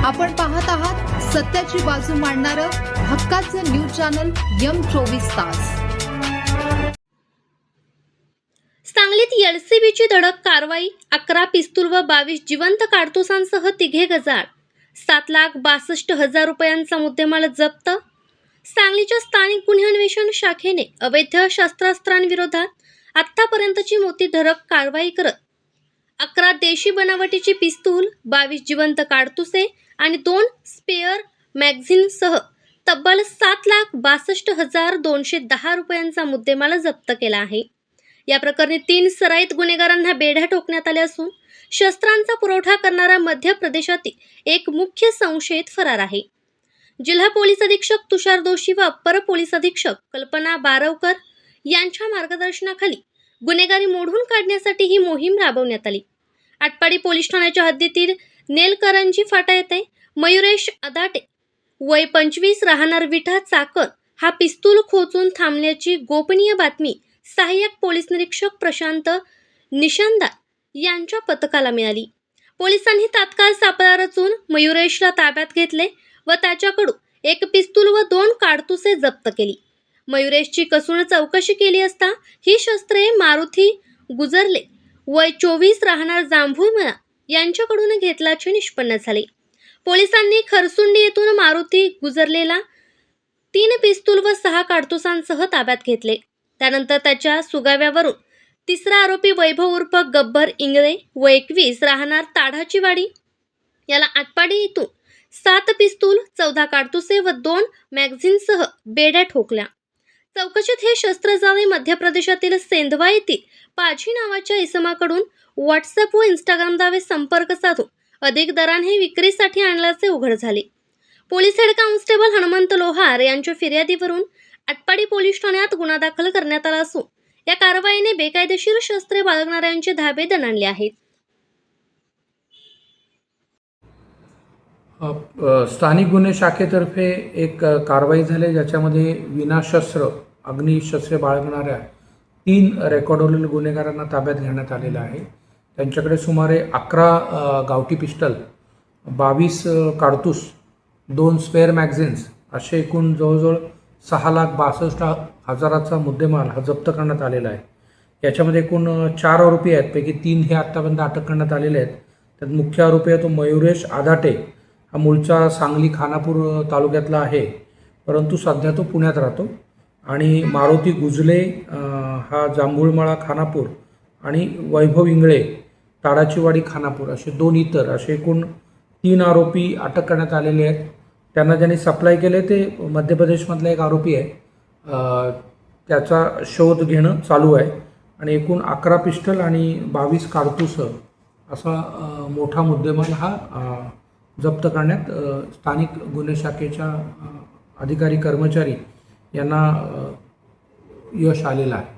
आपण पाहत आहात सत्याची बाजू मांडणारं हक्काचं न्यूज चॅनल M24 तास। सांगलीत एलसीबीची धडक कारवाई, 11 पिस्तूल व 22 जिवंत काडतुसांसह तिघे गजाआड, 7,62,000 रुपयांचा मुद्देमाल जप्त। सांगलीच्या स्थानिक गुन्हे अन्वेषण शाखेने अवैध शस्त्रास्त्रांविरोधात आतापर्यंतची मोठी धडक कारवाई करत 11 देशी बनावटीची पिस्तूल, 22 जिवंत काडतुसे आणि 2 स्पेअर मॅगझिनसह तब्बल 7,62,210 रुपयांचा मुद्देमाल जप्त केला आहे। या प्रकरणी 3 सराईत गुन्हेगारांना बेड्या ठोकण्यात आल्या असून शस्त्रांचा पुरवठा करणारा मध्य प्रदेशातील एक मुख्य संशयित फरार आहे। जिल्हा पोलीस अधीक्षक तुषार दोशी व अप्पर पोलीस अधीक्षक कल्पना बारवकर यांच्या मार्गदर्शनाखाली गुन्हेगारी मोडून काढण्यासाठी ही मोहीम राबवण्यात आली। आटपाडी पोलीस ठाण्याच्या हद्दीतील नेलकरंजी फाटा येथे मयुरेश अदाटे वय 25 राहणार विठा चाकण हा पिस्तूल खोचून थांबल्याची गोपनीय बातमी सहाय्यक पोलीस निरीक्षक प्रशांत निशांदार यांच्या पथकाला मिळाली। पोलिसांनी तात्काळ सापळा रचून मयुरेशला ताब्यात घेतले व त्याच्याकडून एक पिस्तूल व 2 काडतुसे जप्त केली। मयुरेशची कसून चौकशी केली असता ही शस्त्रे मारुती गुजरले वय 24 राहणार जांभूळमळा यांच्याकडून घेतल्याचे निष्पन्न झाले। पोलिसांनी खरसुंडी येथून मारुती गुजरलेला 3 पिस्तूल व 6 काडतुसांसह ताब्यात घेतले। त्यानंतर त्याच्या सुगाव्यावरून तिसरा आरोपी वैभव उर्फ गब्बर इंगळे वय 21 राहणार ताडाची वाडी याला आटपाडी येथून 7 पिस्तूल, 14 काडतुसे व 2 मॅगझिनसह बेड्या ठोकल्या। चौकशीत हे शस्त्र जाळे मध्य प्रदेशातील सेंधवा येथील पाजी नावाच्या इसमाकडून व्हॉट्सअप व इंस्टाग्रामद्वारे संपर्क साधून अधिक दराने विक्रीसाठी आणल्याचे उघड झाले। पोलीस हेड कॉन्स्टेबल हनुमंत लोहार यांच्या फिर्यादीवरून आटपाडी पोलीस ठाण्यात गुन्हा दाखल करण्यात आला असून या कारवाईने बेकायदेशीर शस्त्रे बाळगणाऱ्यांचे धाबे दणाणले आहेत। स्थानिक गुन्हे शाखेतर्फे एक कारवाई झाली ज्याच्यामध्ये विनाशस्त्र अग्निशस्त्रे बाळगणाऱ्या 3 रेकॉर्डवरील गुन्हेगारांना ताब्यात घेण्यात आलेलं आहे। त्यांच्याकडे सुमारे 11 गावठी पिस्टल, 22 काडतूस, 2 स्पेअर मॅगझिन्स असे एकूण जवळजवळ 6,62,000चा मुद्देमाल हा जप्त करण्यात आलेला आहे। याच्यामध्ये एकूण 4 आरोपी आहेत, पैकी 3 हे आत्तापर्यंत अटक करण्यात आलेले आहेत। त्यात मुख्य आरोपी आहे तो मयुरेश आदाटे, हा मूळचा सांगली खानापूर तालुक्यातला आहे, परंतु सध्या तो पुण्यात राहतो। आणि मारुती गुजले हा जांभूळमळा खानापूर आणि वैभव इंगळे ताडाचीवाडी खानापूर असे 2 इतर असे एकूण 3 आरोपी अटक करण्यात आलेले आहेत। त्यांना ज्यांनी सप्लाय केले ते मध्य प्रदेशमधला एक आरोपी आहे, त्याचा शोध घेणं चालू आहे। आणि एकूण 11 पिस्टल आणि 22 काडतूस असा मोठा मुद्देमाल हा जप्त करण्यात स्थानिक गुन्हे शाखेच्या अधिकारी कर्मचारी यांना यश आलेलं आहे।